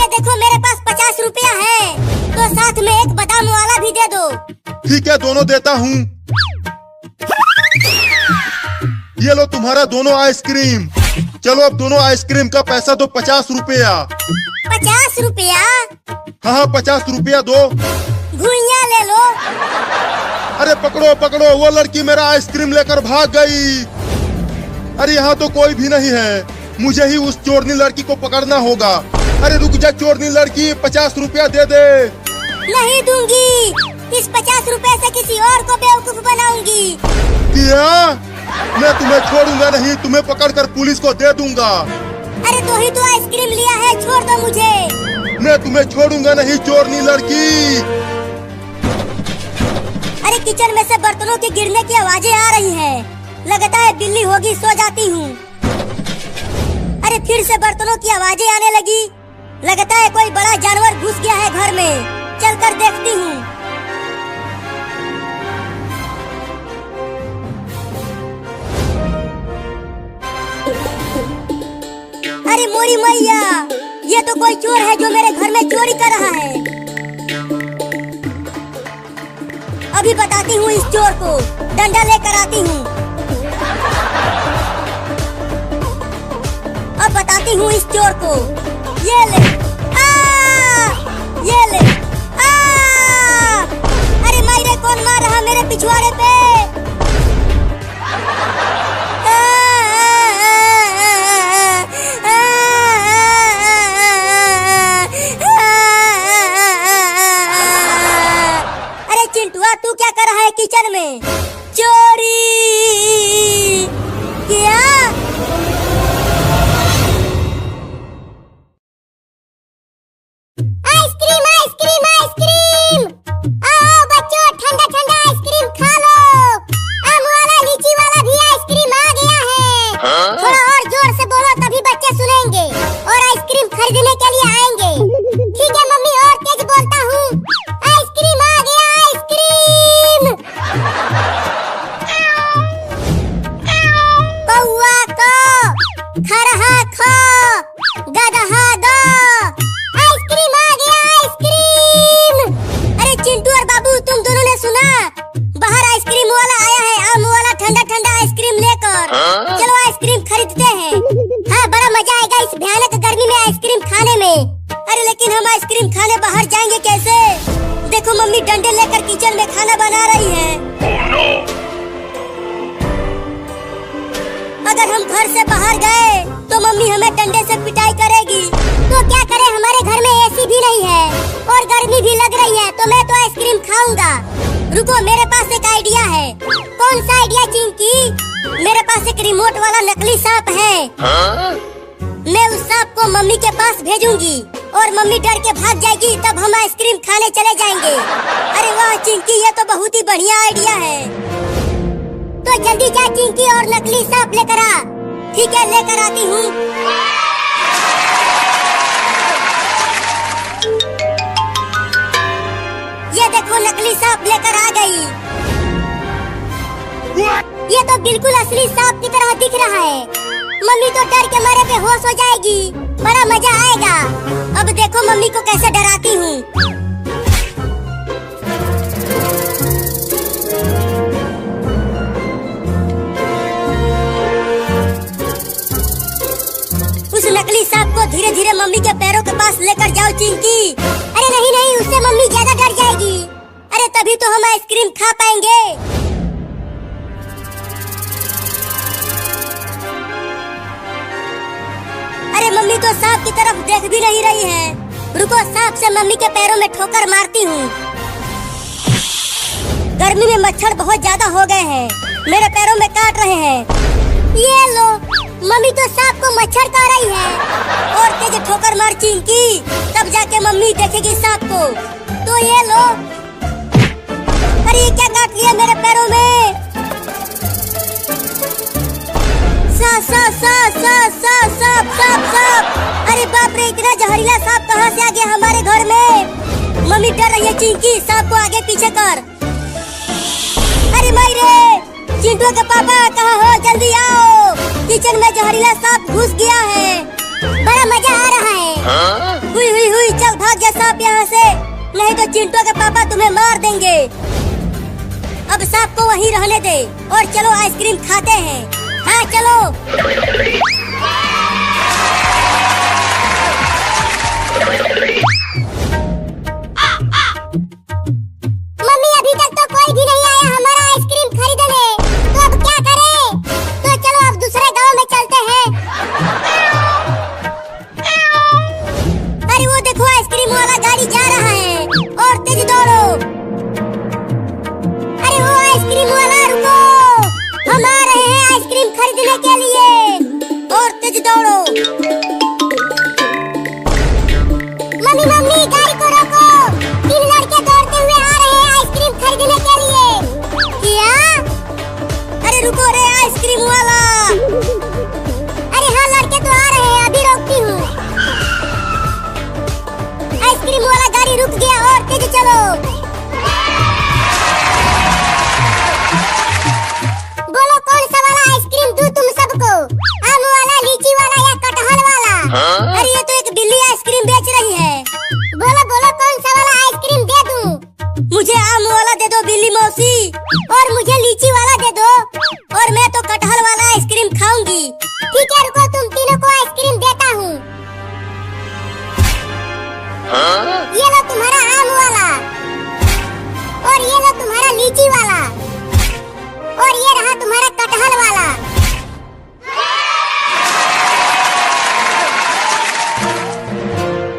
ये देखो मेरे पास 50 रुपया है, तो साथ में एक बादाम वाला भी दे दो। ठीक है, दोनों देता हूँ। ये लो तुम्हारा दोनों आइसक्रीम। चलो अब दोनों आइसक्रीम का पैसा दो, 50 रुपया। 50 रुपया? हाँ 50 रुपया दो। घुइयां ले लो। अरे पकड़ो पकड़ो, वो लड़की मेरा आइसक्रीम लेकर भाग गई। अरे यहाँ तो कोई भी नहीं है, मुझे ही उस चोरनी लड़की को पकड़ना होगा। अरे रुक जा चोरनी लड़की, 50 रुपया दे दे। नहीं दूंगी, इस 50 रुपए से किसी और को बेवकूफ बनाऊंगी। क्या? मैं तुम्हें छोड़ूंगा नहीं, तुम्हें पकड़कर पुलिस को दे दूंगा। अरे तो ही तो आइसक्रीम लिया है, छोड़ दो मुझे। मैं तुम्हें छोड़ूंगा नहीं चोरनी लड़की। अरे किचन में से बर्तनों के गिरने की आवाजें आ रही हैं। लगता है बिल्ली होगी, सो जाती हूँ। अरे फिर से बर्तनों की आवाजें आने लगी। लगता है कोई बड़ा जानवर घुस गया है घर में, चलकर देखती हूँ। अरे मोरी मैया, ये तो कोई चोर है जो मेरे घर में चोरी कर रहा है। अभी बताती हूँ इस चोर को, डंडा लेकर आती हूँ। अब बताती हूँ इस चोर को। ये ले, ये ले। अरे मायरे, कौन मार रहा मेरे पिछवाड़े पे? अरे चिंटुआ, तू क्या कर रहा है किचन में? चोरी! क्या? Ice cream ice cream ice cream! आओ बच्चों, ठंडा ठंडा आइसक्रीम खा लो। आम वाला, लीची वाला भी आइसक्रीम आ गया है। थोड़ा और जोर से बोलो तभी बच्चे सुनेंगे और आइसक्रीम खरीदने के लिए आएंगे। ठीक है मम्मी, और तेज बोलता हूँ। आइसक्रीम आ गया, आइसक्रीम! कौआ को खरहा खो, गदहा दो, आइसक्रीम आ गया, आइसक्रीम! अरे चिंटू और बाबू, तुम दोनों ने सुना? बाहर आइसक्रीम वाला आया है, आम वाला ठंडा ठंडा आइसक्रीम लेकर। चलो आइसक्रीम खरीदते हैं। हाँ, बड़ा मजा आएगा इस भयानक गर्मी में आइसक्रीम खाने में। अरे लेकिन हम आइसक्रीम खाने बाहर जाएंगे कैसे? देखो मम्मी डंडे लेकर किचन में खाना बना रही है। अगर हम घर से बाहर गए तो मम्मी हमें डंडे से पिटाई करेगी। तो क्या करें, हमारे घर में एसी भी नहीं है और गर्मी भी लग रही है, तो मैं तो आइसक्रीम खाऊंगा। रुको, मेरे पास एक आइडिया है। कौन सा आइडिया चिंकी? मेरे पास एक रिमोट वाला नकली सांप है। मैं उस सांप को मम्मी के पास भेजूंगी और मम्मी डर के भाग जाएगी, तब हम आइसक्रीम खाने चले जाएंगे। अरे वाह चिंकी, ये तो बहुत ही बढ़िया आइडिया है। तो जल्दी जा चिंकी और नकली सांप लेकर आ। ठीक है, लेकर आती हूँ। ये देखो नकली सांप लेकर आ गई। ये तो बिल्कुल असली सांप की तरह दिख रहा है। मम्मी तो डर के मारे बेहोश हो जाएगी, बड़ा मजा आएगा। अब देखो मम्मी को कैसे डराती हूँ। उस नकली सांप को धीरे धीरे मम्मी के पैरों के पास लेकर जाओ चिंकी। अरे नहीं नहीं, उससे मम्मी ज्यादा डर जाएगी। अरे तभी तो हम आइसक्रीम खा पाएंगे। अरे मम्मी तो सांप की तरफ देख भी नहीं रही है। रुको, सांप से मम्मी के पैरों में ठोकर मारती हूँ। गर्मी में मच्छर बहुत ज्यादा हो गए हैं, मेरे पैरों में काट रहे हैं। ये लो, मम्मी तो सांप को मच्छर खा रही है। और तेज ठोकर मार चिंकी, तब जाके मम्मी देखेगी सांप को। तो ये लो। अरे क्या काट लिया मेरे पैरों में? सांप। अरे बाप रे, इतना जहरीला सांप कहाँ से आ गया हमारे घर में? मम्मी डर रही है चिंकी, सांप को आगे पीछे कर। अरे मायरे, चिंटू के पापा कहाँ हो? जल्दी आओ, किचन में जहरीला सांप घुस गया है। बड़ा मजा आ रहा है। हुई हुई हुई, चल भाग जा सांप यहाँ से, नहीं तो चिंटू के पापा तुम्हें मार देंगे। अब सांप को वहीं रहने दे और चलो आइसक्रीम खाते हैं। हाँ चलो। मम्मी अभी तक तो कोई भी नहीं आया हमारा आइसक्रीम खरीदने, तो अब क्या करें? तो चलो अब दूसरे गांव में चलते हैं। अरे वो देखो आइसक्रीम वाला गाड़ी जा रहा है, और तेज दौड़ो। अरे वो आइसक्रीम वाला रुको, हम आ रहे हैं आइसक्रीम खरीदने के लिए, और तेज दौड़ो। मम्मी मम्मी गाड़ी को रोको, 3 लड़के दौड़ते हुए आ रहे हैं आइसक्रीम खरीदने के लिए। क्या? अरे रुको रे आइसक्रीम वाला। अरे हाँ लड़के तो आ रहे हैं, अभी रोकती हूँ। आइसक्रीम वाला गाड़ी रुक गया, और तेज चलो। बोलो कौन सा वाला आइसक्रीम दूं तुम सबको, आम वाला, लीची वाला या कटहल वाला? अरे ये तो एक बिल्ली आइसक्रीम बेच रही है। बोलो बोलो कौन सा वाला आइसक्रीम दे दूं? मुझे आम वाला दे दो बिल्ली मौसी, और मुझे लीची वाला दे दो, और मैं तो कटहल वाला आइसक्रीम खाऊंगी। ठीक है रुको, तुम तीनों को आइसक्रीम देता हूँ। ये लो तुम्हारा आम वाला, और ये लो तुम्हारा लीची वाला, और ये रहा तुम्हारा कटहल वाला।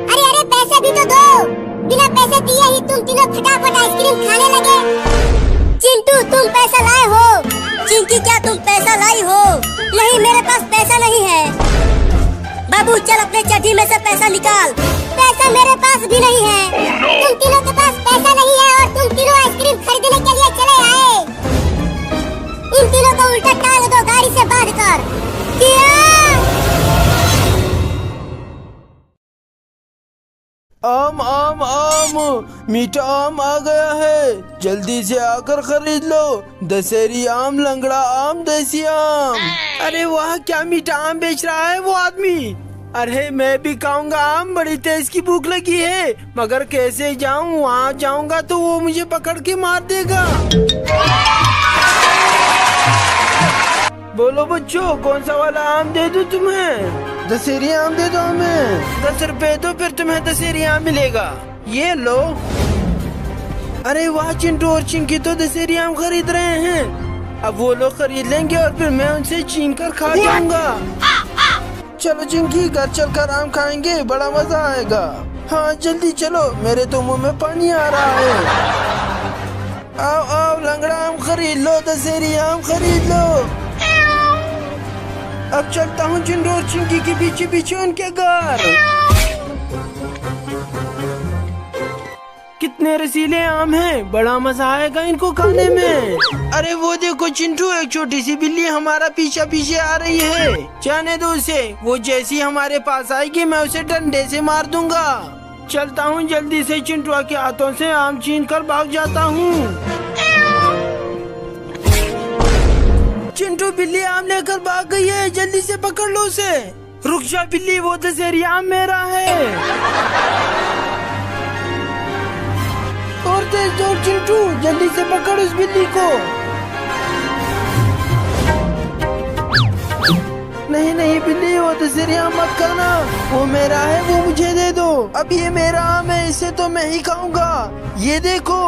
अरे अरे पैसे भी तो दो, बिना पैसे दिए ही तुम तीनों फटाफट आइसक्रीम खाने लगे। चिंटू तुम पैसा लाए हो? चिंकी क्या तुम पैसा लाई हो? नहीं मेरे पास पैसा नहीं है। बाबू चल अपने चड्डी में से पैसा निकाल। पैसा मेरे पास भी नहीं है। तुम तीनों के पास पैसा नहीं है और तुम तीनों आइसक्रीम खरीदने के लिए चले आए। इन तीनों को उल्टा टांग दो गाड़ी से बांधकर। क्या? आम आम आम, मीठा आम आ गया है, जल्दी से आकर खरीद लो। दशहरी आम, लंगड़ा आम, देसी आम। अरे वाह क्या मीठा आम बेच रहा है वो आदमी। अरे मैं भी खाऊंगा आम, बड़ी तेज की भूख लगी है, मगर कैसे जाऊं? वहाँ जाऊंगा तो वो मुझे पकड़ के मार देगा। बोलो बच्चों कौन सा वाला आम दे दूं तुम्हें? दशहरी आम दे दो हमें। 10 रुपए दो फिर तुम्हें दशहरी आम मिलेगा। ये लो। अरे वाह चिंटू और चिंकी तो दशहरी आम खरीद रहे हैं। अब वो लोग खरीद लेंगे और फिर मैं उनसे छीन कर खा जाऊंगा। चलो चिंकी घर चलकर आम खाएंगे, बड़ा मजा आएगा। हाँ जल्दी चलो, मेरे तो मुंह में पानी आ रहा है। आओ आओ लंगड़ा आम खरीद लो, दशहरी आम खरीद लो। अब चलता हूँ चिंटू और चिंकी के पीछे पीछे उनके घर। कितने रसीले आम हैं, बड़ा मजा आएगा इनको खाने में। अरे वो देखो चिंटू, एक छोटी सी बिल्ली हमारा पीछा पीछे आ रही है। जाने दो उसे, वो जैसी हमारे पास आएगी मैं उसे डंडे से मार दूंगा। चलता हूँ जल्दी से, चिंटू के हाथों से आम छीन कर भाग जाता हूँ। चिंटू बिल्ली आम लेकर भाग गई है, जल्दी से पकड़ लो उसे। रुक जा बिल्ली, वो दशहरी आम मेरा है। और तेज दौड़ चिंटू, जल्दी से पकड़ उस बिल्ली को। नहीं नहीं बिल्ली, वो दशहरी आम मत खाना, वो मेरा है, वो मुझे दे दो। अब ये मेरा आम है, इसे तो मैं ही खाऊंगा। ये देखो।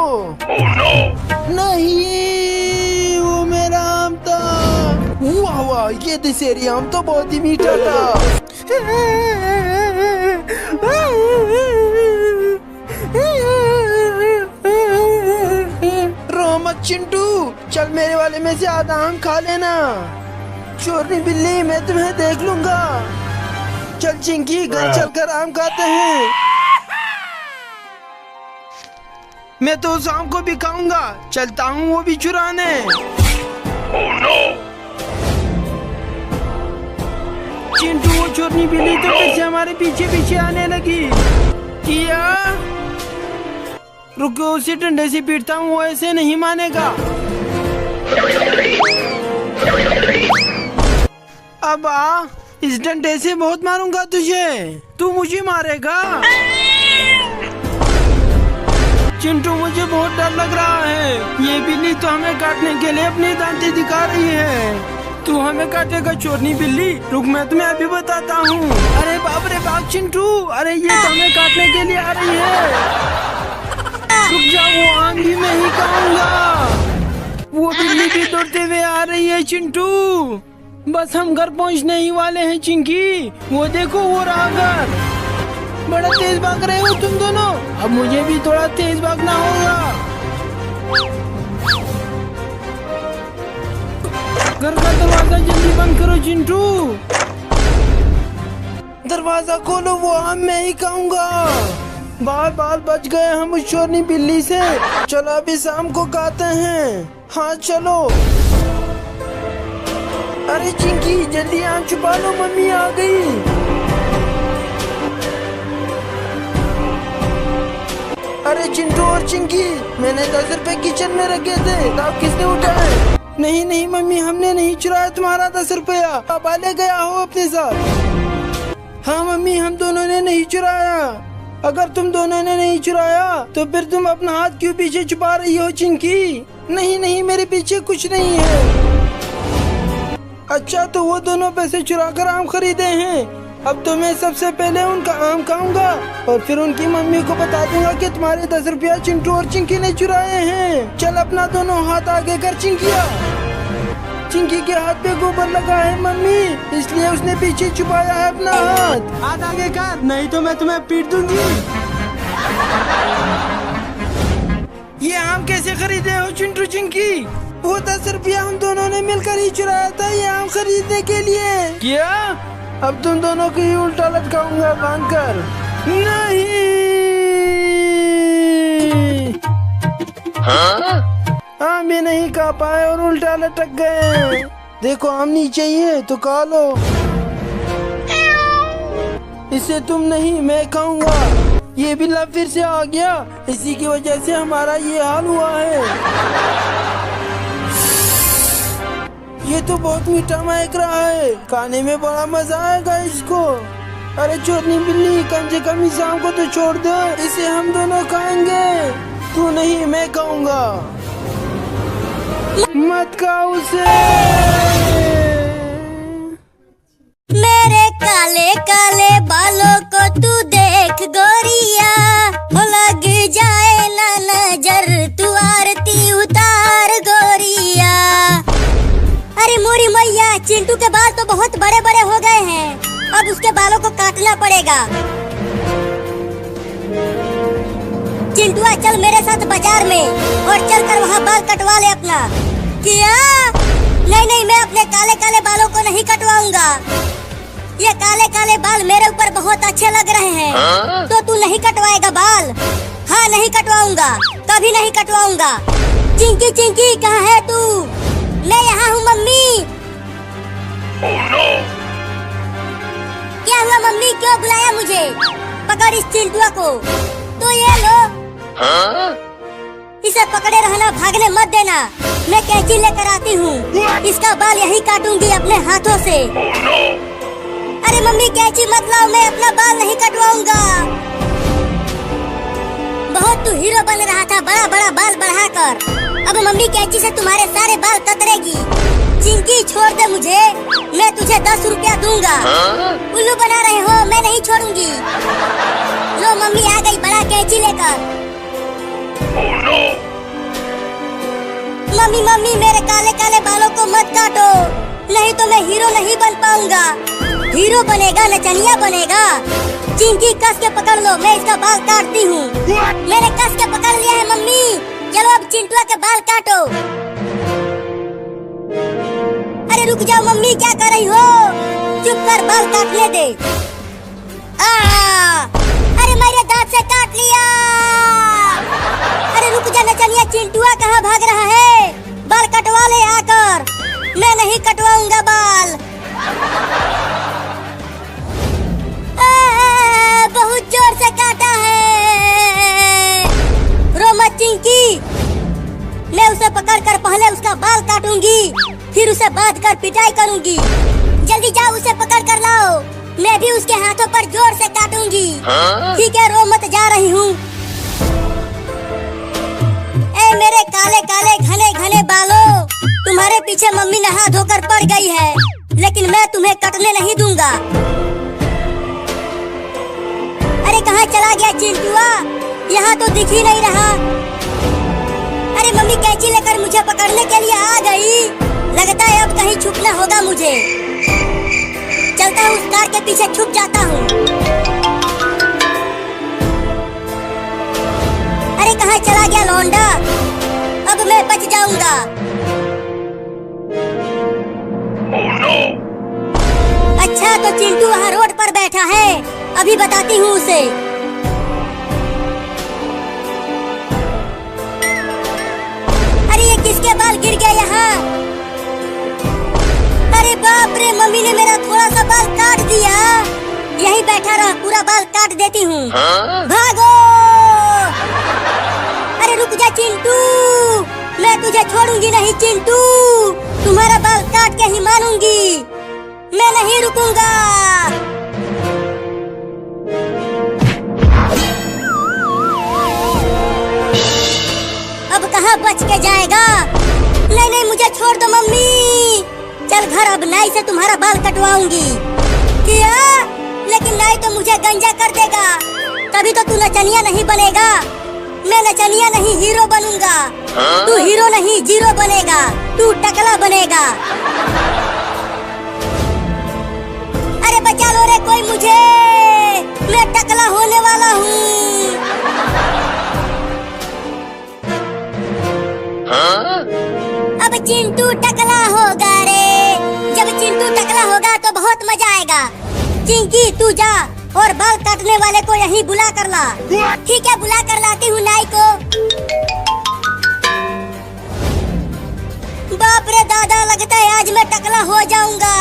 नहीं वो मेरा आम था। वाह वाह, ये दशहरी आम तो बहुत ही मीठा था। रो मत चिंटू, चल मेरे वाले में से आधा आम खा लेना। चोरनी बिल्ली, मैं तुम्हें देख लूंगा। चल चिंकी घर चलकर आम खाते हैं। मैं तो उस आम को भी खाऊंगा, चलता हूँ वो भी चुराने। चिंटू वो चोरनी बिल्ली तो फिर से हमारे पीछे पीछे आने लगी। किया रुको, उसे डंडे से पीटता हूँ, वो ऐसे नहीं मानेगा। अब इस डंडे से बहुत मारूंगा तुझे। तू मुझे मारेगा? चिंटू मुझे बहुत डर लग रहा है। ये बिल्ली तो हमें काटने के लिए अपनी दांतें दिखा रही है। तू हमें काटेगा चोरनी बिल्ली? रुक, मैं तुम्हें अभी बताता हूँ। अरे बाप रे बाप चिंटू, अरे ये तो हमें काटने के लिए आ रही है। रुक जा, वो आम भी मैं ही खाऊंगा। वो बिल्ली भी दौड़ते हुए आ रही है चिंटू। बस हम घर पहुँचने ही वाले हैं चिंकी। वो देखो वो रहा घर। बड़ा तेज भाग रहे हो तुम दोनों। अब मुझे भी थोड़ा तेज भागना होगा। घर का दरवाजा जल्दी बंद करो चिंटू। दरवाजा खोलो, वो आम मैं ही खाऊंगा। बाल बाल बच गए हम उस चोरनी बिल्ली से। चलो अभी शाम को खाते हैं। हाँ चलो। अरे चिंकी जल्दी आम छुपा लो, मम्मी आ गई। अरे चिंटू और चिंकी, मैंने 10 रुपए किचन में रखे थे, तब किसने उठाए? नहीं नहीं मम्मी, हमने नहीं चुराया तुम्हारा 10 रुपया। अब ले गया हो अपने साथ। हाँ मम्मी, हम दोनों ने नहीं चुराया। अगर तुम दोनों ने नहीं चुराया तो फिर तुम अपना हाथ क्यों पीछे छुपा रही हो चिंकी? नहीं नहीं, मेरे पीछे कुछ नहीं है। अच्छा, तो वो दोनों पैसे चुरा कर आम खरीदे हैं। अब तो मैं सबसे पहले उनका आम खाऊंगा और फिर उनकी मम्मी को बता दूंगा कि तुम्हारे 10 रुपया चिंटू और चिंकी ने चुराए हैं। चल अपना दोनों हाथ आगे कर चिंकिया। चिंकी के हाथ पे गोबर लगा है मम्मी, इसलिए उसने पीछे छुपाया है अपना हाथ। हाथ आगे कर, नहीं तो मैं तुम्हें पीट दूंगी। ये आम कैसे खरीदे हो चिंटू चिंकी? वो 10 रुपया हम दोनों ने मिलकर ही चुराया था ये आम खरीदने के लिए। क्या? अब तुम दोनों की ही उल्टा लटकाऊंगा बांध कर। नहीं। आम भी नहीं खा पाए और उल्टा लटक गए। देखो आम नीचे ही है तो खा लो। इसे तुम नहीं, मैं खाऊंगा। ये बिल्ला फिर से आ गया, इसी की वजह से हमारा ये हाल हुआ है। ये तो बहुत मीठा महक रहा है, खाने में बड़ा मजा आएगा इसको। अरे चोरनी बिल्ली, कम से कम इस आम को तो छोड़ दो, इसे हम दोनों खाएंगे। तू नहीं, मैं खाऊंगा। मत खाओ उसे। मेरे काले काले बालों को तू देख गोरिया, लग जाए ना नजर, तू आरती उतार गोरिया। अरे मोरी मैया, चिंटू के बाल तो बहुत बड़े बड़े हो गए हैं, अब उसके बालों को काटना पड़ेगा। चिंटुआ चल मेरे साथ बाजार में और चल कर वहाँ बाल कटवा ले अपना। क्या? नहीं नहीं, मैं अपने काले काले बालों को नहीं कटवाऊंगा। ये काले काले बाल मेरे ऊपर बहुत अच्छे लग रहे हैं। तो तू नहीं कटवाएगा बाल? हाँ नहीं कटवाऊंगा, कभी नहीं कटवाऊंगा। चिंकी चिंकी, कहाँ है तू? मैं यहाँ हूँ मम्मी। क्या हुआ मम्मी, क्यों बुलाया मुझे? पकड़ इस चिंटुआ को। तो ये लो। इसे पकड़े रहना, भागने मत देना। मैं कैंची लेकर आती हूँ, इसका बाल यही काटूंगी अपने हाथों से। अरे मम्मी कैंची मत लाओ, मैं अपना बाल नहीं कटवाऊंगा। बहुत तू हीरो बन रहा था बड़ा बड़ा बाल बढ़ाकर, अब मम्मी कैंची से तुम्हारे सारे बाल कतरेगी। चिंकी छोड़ दे मुझे, मैं तुझे 10 रुपया दूंगा। उल्लू बना रहे हो, मैं नहीं छोड़ूंगी। लो मम्मी आ गई बड़ा कैंची लेकर। मम्मी मम्मी, मेरे काले काले बालों को मत काटो, नहीं तो मैं हीरो नहीं बन पाऊंगा। हीरो बनेगा, नचनिया बनेगा। चिंकी कस के पकड़ लो, मैं इसका बाल काटती हूँ। मैंने कस के पकड़ लिया है मम्मी, चलो अब चिंटुआ के बाल काटो। अरे रुक जाओ मम्मी, क्या कर रही हो? चुप कर, बाल काटने दे। अरे मेरे दांत से काट लिया। अरे रुक जा नचनिया, चिंटुआ कहाँ भाग रहा है? बाल कटवा ले आकर। मैं नहीं कटवाऊंगा बाल। बहुत जोर से काटा है। रो मत चिंकी, मैं उसे पकड़कर पहले उसका बाल काटूंगी, फिर उसे बांध कर पिटाई करूंगी। जल्दी जाओ उसे पकड़ कर लाओ। मैं भी उसके हाथों पर जोर से काटूंगी। ठीक है, रो मत, जा रही हूँ। ए मेरे काले काले घने घने बालों, तुम्हारे पीछे मम्मी नहा धोकर पड़ गई है, लेकिन मैं तुम्हें कटने नहीं दूंगा। अरे कहाँ चला गया चिंटुआ? यहाँ तो दिख ही नहीं रहा। अरे मम्मी कैंची लेकर मुझे पकड़ने के लिए आ गई। लगता है अब कहीं छुपना होगा मुझे। चलता हूँ, उस कार के पीछे छुप जाता हूँ। अरे कहाँ चला गया लौंडा? अब मैं बच जाऊंगा। Oh no! अच्छा, तो चिंटू वहाँ रोड पर बैठा है, अभी बताती हूँ उसे। अरे ये किसके बाल गिर गए यहाँ? अरे बाप रे, मम्मी ने मेरा थोड़ा सा बाल काट दिया। यहीं बैठा रह, पूरा बाल काट देती हूँ। भागो! अरे रुक जा चिंटू, मैं तुझे छोड़ूंगी नहीं चिंटू। तुम्हारा बाल काट के ही मानूंगी, मैं नहीं रुकूंगा। अब कहाँ बच के जाएगा? नहीं नहीं, मुझे छोड़ दो मम्मी। चल घर, अब नाई से तुम्हारा बाल कटवाऊंगी। क्या? लेकिन नाई तो मुझे गंजा कर देगा, तभी तो तू नचनिया नहीं बनेगा। मैं नचनिया नहीं, हीरो बनूंगा। तू हीरो नहीं, जीरो बनेगा। तू टकला बनेगा। अरे बचा लो रे कोई मुझे, मैं टकला होने वाला हूँ। अब चिंटू टकला होगा रे। जब चिंटू टकला होगा तो बहुत मजा आएगा। चिंकी तू जा और बाल काटने वाले को यहीं बुला कर ला। ठीक है, बुला कर लाती हूँ नाई को। बाप रे दादा, लगता है आज मैं टकला हो जाऊंगा।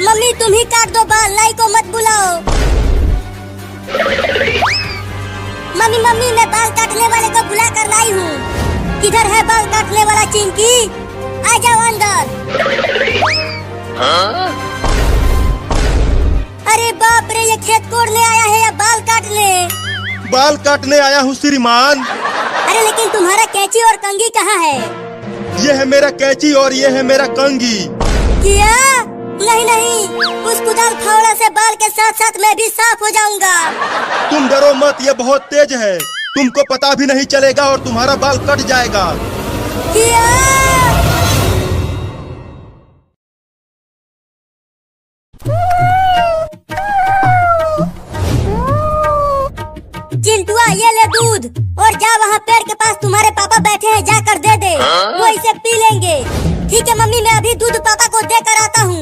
मम्मी तुम ही काट दो बाल, नाई को मत बुलाओ। मम्मी मम्मी, मैं बाल काटने वाले को बुला कर लाई हूँ। किधर है बाल काटने वाला चिंकी? आ जाओ अंदर। अरे बाप रे, ये खेत कोड़ने आया है या बाल काटने? बाल काटने आया हूँ श्रीमान। अरे लेकिन तुम्हारा कैंची और कंघी कहाँ है? ये है मेरा कैंची और ये है मेरा कंघी। क्या? नहीं नहीं, उस कुदाल फावड़ा से बाल के साथ साथ मैं भी साफ हो जाऊंगा। तुम डरो मत, ये बहुत तेज है, तुमको पता भी नहीं चलेगा और तुम्हारा बाल कट जाएगा। क्या? चिंटुआ ये ले दूध और जा वहाँ पेड़ के पास तुम्हारे पापा बैठे हैं, जाकर दे दे। वो इसे पी लेंगे। ठीक है मम्मी, मैं अभी दूध पापा को दे कर आता हूँ।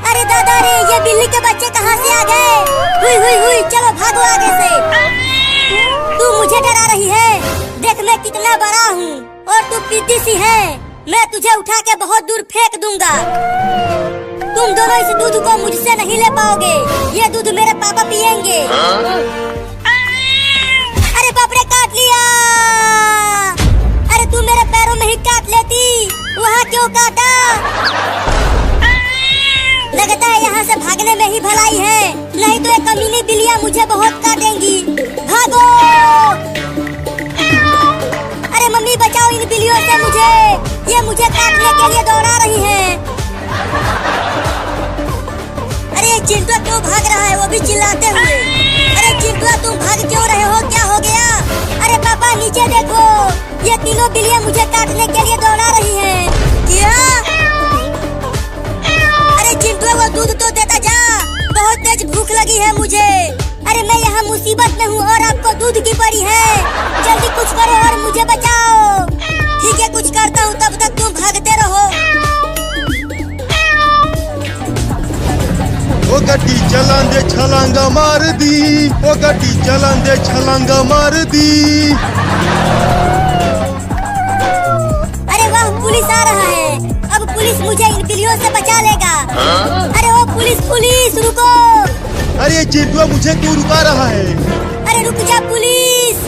अरे दादा रे, ये बिल्ली के बच्चे कहाँ से आ गए? हुई हुई हुई, चलो भागो आगे से। तू मुझे डरा रही है? देख मैं कितना बड़ा हूँ और तू पिद्दी सी है। मैं तुझे उठा के बहुत दूर फेंक दूंगा। तुम दोनों इस दूध को मुझसे नहीं ले पाओगे। ये दूध मेरे पापा पियेंगे। अरे बाप रे, काट लिया। अरे तू मेरे पैरों में ही काट लेती, वहाँ क्यों काटा? लगता है यहाँ से भागने में ही भलाई है, नहीं तो ये कमीनी बिल्लियाँ मुझे बहुत काटेंगी। भागो! अरे मम्मी बचाओ इन बिल्लियों से मुझे, ये मुझे काटने के लिए दौड़ा रही हैं। अरे ये चिंटुआ क्यों भाग रहा है, वो भी चिल्लाते हुए। अरे चिंटुआ तुम भाग क्यों रहे हो, क्या हो गया? अरे पापा नीचे देखो, ये तीनों बिल्लियाँ मुझे काटने के लिए दौड़ा रही हैं। क्या? अरे चिंटुआ वो दूध तो देता जा, बहुत तेज भूख लगी है मुझे। अरे मैं यहाँ मुसीबत में हूँ और आपको दूध की पड़ी है। जल्दी कुछ करो और मुझे बचाओ। ठीक है कुछ करता हूँ, तब तक तुम भागते रहो। ओ गड्डी चलान दे छलांगा मार दी, ओ गड्डी चलान दे छलांगा मार दी। अरे वाह, पुलिस आ रहा है। अब पुलिस मुझे इन बिल्लियों से बचा लेगा। अरे ओ पुलिस पुलिस रुको। अरे चिंटुआ मुझे क्यों रुका रहा है? अरे रुक जा पुलिस।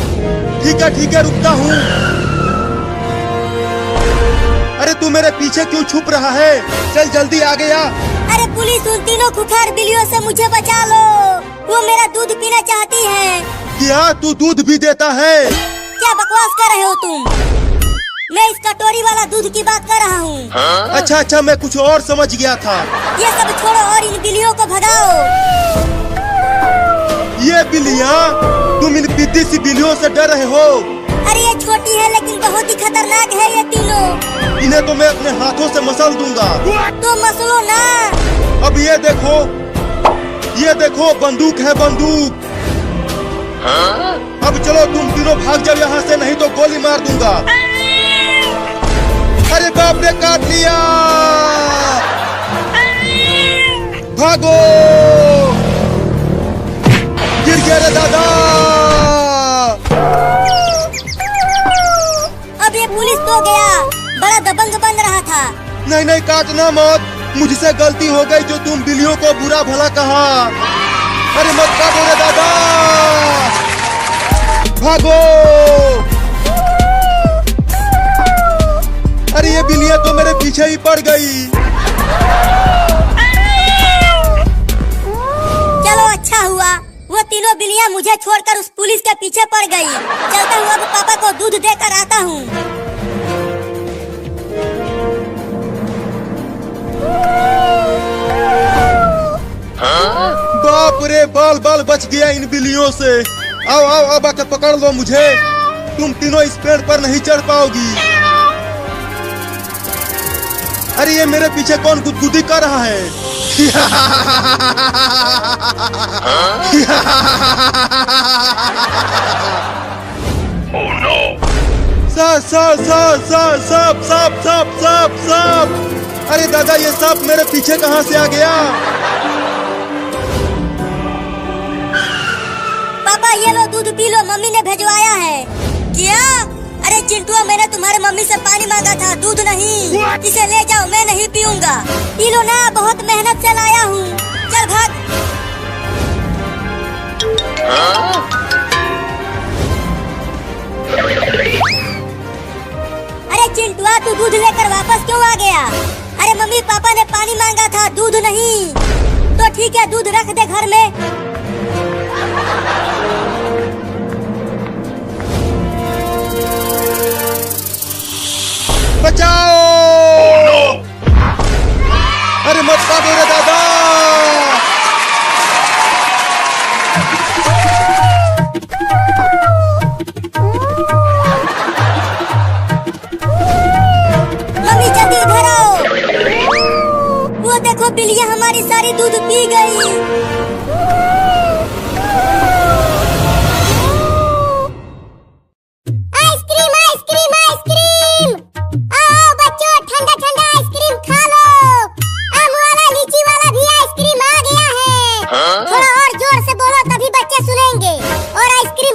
ठीक है रुकता हूँ। अरे तू मेरे पीछे क्यों छुप रहा है? चल जल्दी आगे आ। अरे पुलिस, उन तीनों खुखार बिल्लियों से मुझे बचा लो। वो मेरा दूध पीना चाहती है। क्या तू दूध भी देता है? क्या बकवास कर रहे हो तुम? मैं इस कटोरी वाला दूध की बात कर रहा हूँ। अच्छा मैं कुछ और समझ गया था। ये सब छोड़ो और इन बिल्लियों को भगाओ। ये बिल्लियाँ, तुम इन पिद्दी सी बिल्लियों से डर रहे हो? अरे ये छोटी है लेकिन बहुत ही खतरनाक है ये तीनों। इन्हें तो मैं अपने हाथों से मसल दूंगा। तो मसलो ना। अब ये देखो बंदूक है बंदूक। अब चलो तुम तीनों भाग जाओ यहाँ से, नहीं तो गोली मार दूंगा। अरे बाप ने काट लिया। भागो, गिर गया रे दादा। अब ये पुलिस तो गया, बड़ा दबंग बन रहा था। नहीं काटना मत, मुझसे गलती हो गई जो तुम बिल्लियों को बुरा भला कहा। अरे मत काटो रे दादा, भागो। अरे ये बिल्लियाँ तो मेरे पीछे ही पड़ गई। चलो अच्छा हुआ, वो तीनों बिल्लियाँ मुझे छोड़कर उस पुलिस के पीछे पड़ गई। चलता हूँ, अब पापा को दूध देकर आता हूँ। बाप रे, बाल बच गया इन बिल्लियों से। आओ अब आकर पकड़ लो मुझे। तुम तीनों इस पेड़ पर नहीं चढ़ पाओगी। अरे ये मेरे पीछे कौन गुदगुदी कर रहा है? Oh no! सांप। अरे दादा, ये सांप मेरे पीछे कहाँ से आ गया? पापा ये लो दूध पी लो, मम्मी ने भेजवाया है। क्या? अरे चिंटुआ, मैंने तुम्हारे मम्मी से पानी मांगा था, दूध नहीं। इसे ले जाओ, मैं नहीं पीऊंगा। पी लो ना, बहुत मेहनत से लाया हूँ। चल भाग। अरे चिंटुआ, तू दूध लेकर वापस क्यों आ गया? अरे मम्मी पापा ने पानी मांगा था, दूध नहीं। तो ठीक है, दूध रख दे घर में। बचाओ! Oh no! अरे मत काटो रे दादा। मम्मी जल्दी इधर आओ। वो देखो बिल्लियाँ हमारी सारी दूध पी गई।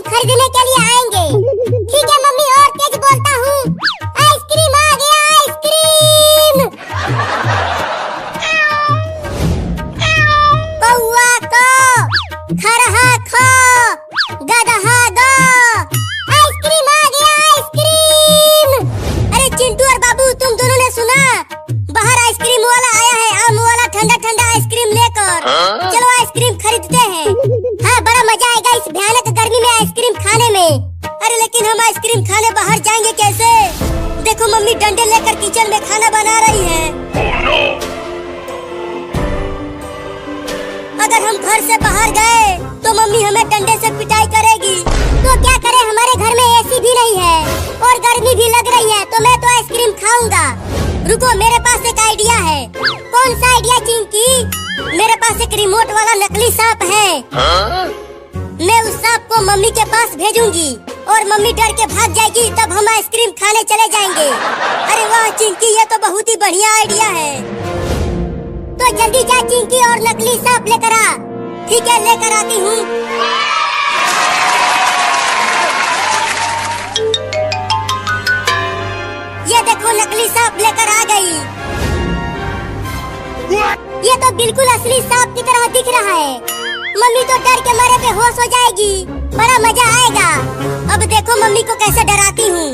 खरीदने के लिए आएंगे। ठीक है मम्मी, और तेज बोलता हूँ। आइसक्रीम आ गया, आइसक्रीम। कौआ को, खरहा खो, गदहा दो, आइसक्रीम आ गया, आइसक्रीम। अरे चिंटू और बाबू, तुम दोनों ने सुना? बाहर आइसक्रीम वाला आया है, आम वाला ठंडा आइसक्रीम लेकर। चलो आइसक्रीम खरीदते हैं। हाँ, बड़ा मजा आएगा इस भयानक गर्मी में आइसक्रीम खाने में। अरे लेकिन हम आइसक्रीम खाने बाहर जाएंगे कैसे? देखो मम्मी डंडे लेकर किचन में खाना बना रही है। Oh no! अगर हम घर से बाहर गए तो मम्मी हमें डंडे से पिटाई करेगी। तो क्या करें, हमारे घर में एसी भी नहीं है और गर्मी भी लग रही है, तो मैं तो आइसक्रीम खाऊंगा। रुको, मेरे पास एक आइडिया है। कौन सा आइडिया चिंकी? मेरे पास एक रिमोट वाला नकली सांप है। मैं उस सांप को मम्मी के पास भेजूंगी और मम्मी डर के भाग जाएगी, तब हम आइसक्रीम खाने चले जाएंगे। अरे वाह चिंकी, ये तो बहुत ही बढ़िया आइडिया है। तो जल्दी जा चिंकी और नकली सांप लेकर आ। ठीक है, लेकर आती हूँ। ये देखो नकली सांप लेकर आ गई। ये तो बिल्कुल असली सांप की तरह दिख रहा है। मम्मी तो डर के मारे बेहोश हो जाएगी। बड़ा मजा आएगा। अब देखो मम्मी को कैसे डराती हूँ।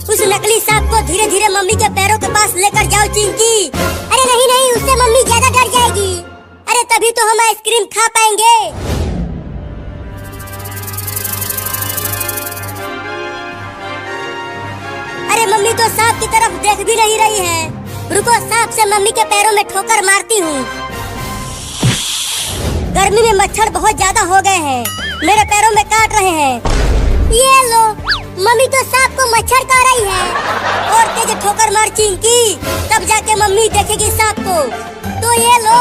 उस नकली सांप को धीरे धीरे मम्मी के पैरों के पास लेकर जाओ चिंकी। अरे नहीं नहीं, उससे मम्मी ज्यादा डर जाएगी। अरे तभी तो हम आइसक्रीम खा पाएंगे। अरे मम्मी तो सांप की तरफ देख भी नहीं रही है। रुको, सांप से मम्मी के पैरों में ठोकर मारती हूँ। गर्मी में मच्छर बहुत ज्यादा हो गए हैं, मेरे पैरों में काट रहे हैं। ये लो, मम्मी तो सांप को मच्छर खा रही है। और तेज ठोकर मार चिंकी, तब जाके मम्मी देखेगी सांप को। तो ये लो।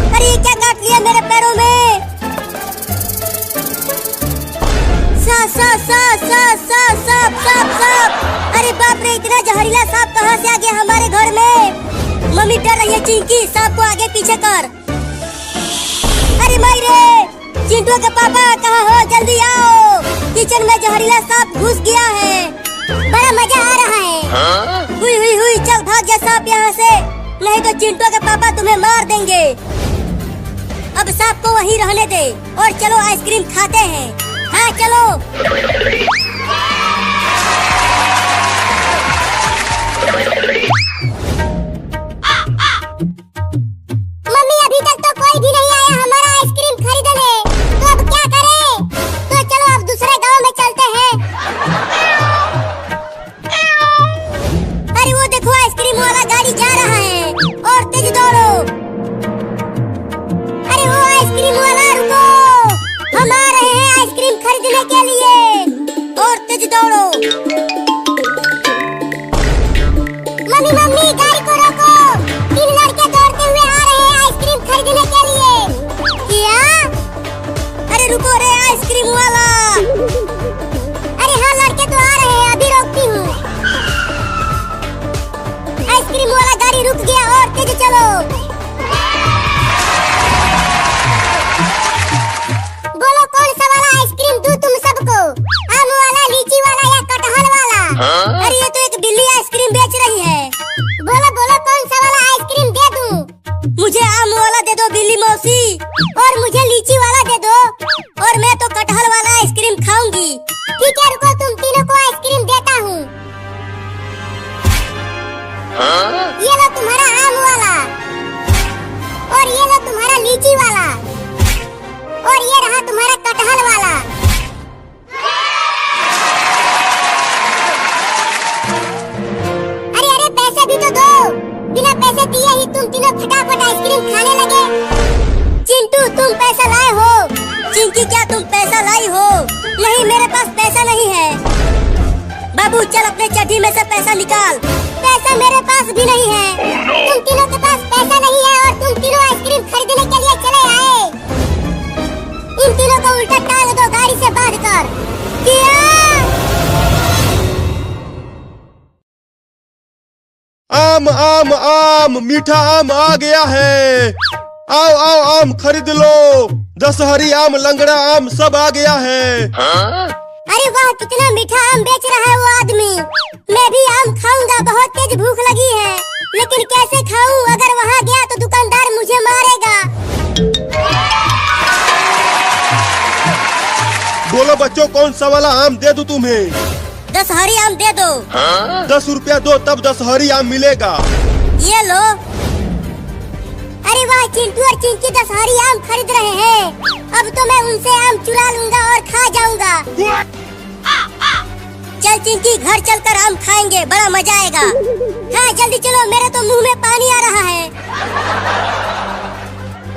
अरे ये क्या काट लिया मेरे पैरों में? सांप। अरे बाप रे, इतना जहरीला सांप कहाँ से आ गया हमारे घर में? मम्मी डर रही है चिंकी, सांप को आगे पीछे कर। अरे माई रे, चिंटू के पापा कहाँ हो? जल्दी आओ, किचन में जहरीला सांप घुस गया है। बड़ा मजा आ रहा है। हुई, चल भाग जा सांप यहाँ से, नहीं तो चिंटू के पापा तुम्हें मार देंगे। अब सांप को वहीं रहने दे और चलो आइसक्रीम खाते हैं। हाँ चलो। मम्मी अभी तक तो कोई भी नहीं आया हमारा आइसक्रीम खरीदने, तो अब क्या करें? तो चलो अब दूसरे गांव में चलते हैं। अरे वो देखो, आइसक्रीम वाला गाड़ी जा रहा है, और तेज दौड़ो। अरे वो आइसक्रीम वाला, रुको, हम आ रहे हैं आइसक्रीम खरीदने के लिए, और तेज दौड़ो। मम्मी गाड़ी को रोको, 3 लड़के दौड़ते हुए आ रहे हैं आइसक्रीम खरीदने के लिए। क्या? अरे रुको रे आइसक्रीम वाला। अरे हाँ, लड़के तो आ रहे हैं, अभी रोकती हूँ। आइसक्रीम वाला गाड़ी रुक गया, और तेज चलो। बोलो कौन सा वाला आइसक्रीम दूं तुम सबको? आम वाला, लीची वाला या कटहल वाला? अरे ये तो एक बिल्ली आइसक्रीम बेच रही है। बोलो कौन सा वाला आइसक्रीम दे दूं? मुझे आम वाला दे दो बिल्ली मौसी, और मुझे लीची वाला दे दो, और मैं तो कटहल वाला आइसक्रीम खाऊंगी। ठीक है, रुको, तुम तीनों को आइसक्रीम देता हूँ। ये लो तुम्हारा आम वाला, और ये लो तुम्हारा लीची वाला, और ये रहा तुम्हारा कटहल वाला। अरे पैसे भी तो दो, बिना पैसे दिए ही तुम तीनों फटाफट आइसक्रीम खाने लगे। चिंटू तुम पैसा लाए हो? चिंकी क्या तुम पैसा लाई हो? नहीं, मेरे पास पैसा नहीं है। बाबू चल अपने चड्डी में से पैसा निकाल। पैसा मेरे पास भी नहीं है। तुम तीनों के पास पैसा नहीं है, और तुम तीनों आइसक्रीम खरीदने के लिए चले आए। इन तीनों को उल्टा टांग दो गाड़ी से बांधकर। क्या? आम, मीठा आम आ गया है। आओ आम खरीद लो। दशहरी आम, लंगड़ा आम सब आ गया है। अरे वाह, कितना मीठा आम बेच रहा है वो आदमी। मैं भी आम खाऊंगा, बहुत तेज भूख लगी है, लेकिन कैसे खाऊं? अगर वहाँ गया तो दुकानदार मुझे मारेगा। बोलो बच्चों, कौन सा वाला आम दे दूं तुम्हें? दशहरी आम दे दो। 10 रुपया दो, तब दशहरी आम मिलेगा। ये लो। अरे वाह, चिंटू और चिंकी दशहरी आम खरीद रहे हैं। अब तो मैं उनसे आम चुरा लूंगा और खा जाऊंगा। चल चिंकी, घर चलकर आम खाएंगे, बड़ा मजा आएगा। हाँ जल्दी चलो, मेरे तो मुंह में पानी आ रहा है।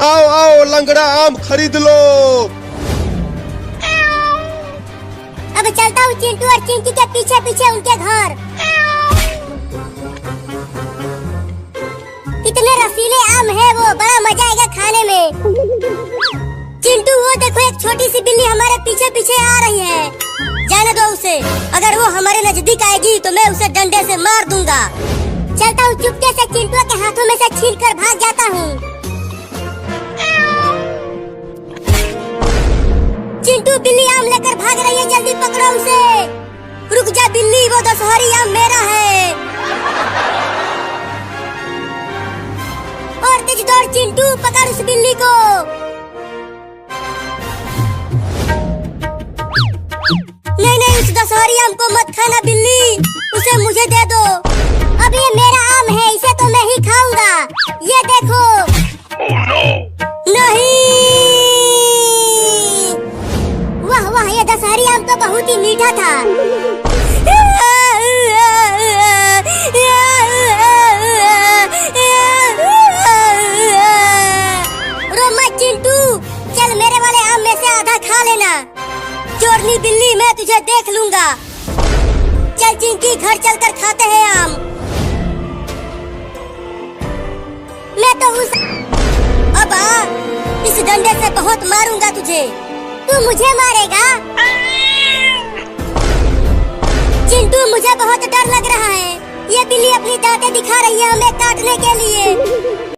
आओ लंगड़ा आम खरीद लो। अब चलता हूँ चिंटू और चिंकी के पीछे पीछे उनके घर। कितने रसीले आम है वो, बड़ा मजा आएगा खाने में। चिंटू वो देखो, एक छोटी सी बिल्ली हमारे पीछे पीछे आ रही है। जाने दो उसे, अगर वो हमारे नजदीक आएगी तो मैं उसे डंडे से मार दूंगा। चलता हूँ चुपके से, चिंटू के हाथों में से छीन कर भाग जाता हूँ। चिंटू बिल्ली आम लेकर भाग रही है, जल्दी पकड़ो उसे। रुक जा बिल्ली, वो दशहरी आम मेरा है। और तेज दौड़ चिंटू, पकड़ उस बिल्ली को। नहीं नहीं, उस दशहरी आम को मत खाना बिल्ली, उसे मुझे दे दो। अब ये मेरा आम है, इसे तो मैं ही खाऊंगा। ये देखो। Oh no! नहीं, वाह वाह, ये दशहरी आम तो बहुत ही मीठा था। रो मत चिंटू, चल मेरे वाले आम में से आधा खा लेना। चोरनी बिल्ली, मैं तुझे देख लूंगा। चल चिंकी, घर चलकर खाते हैं आम। मैं तो उस अब आ, इस डंडे से बहुत मारूंगा तुझे। तू मुझे मारेगा? चिंटू, मुझे बहुत डर लग रहा है। ये बिल्ली अपनी दांतें दिखा रही है हमें काटने के लिए।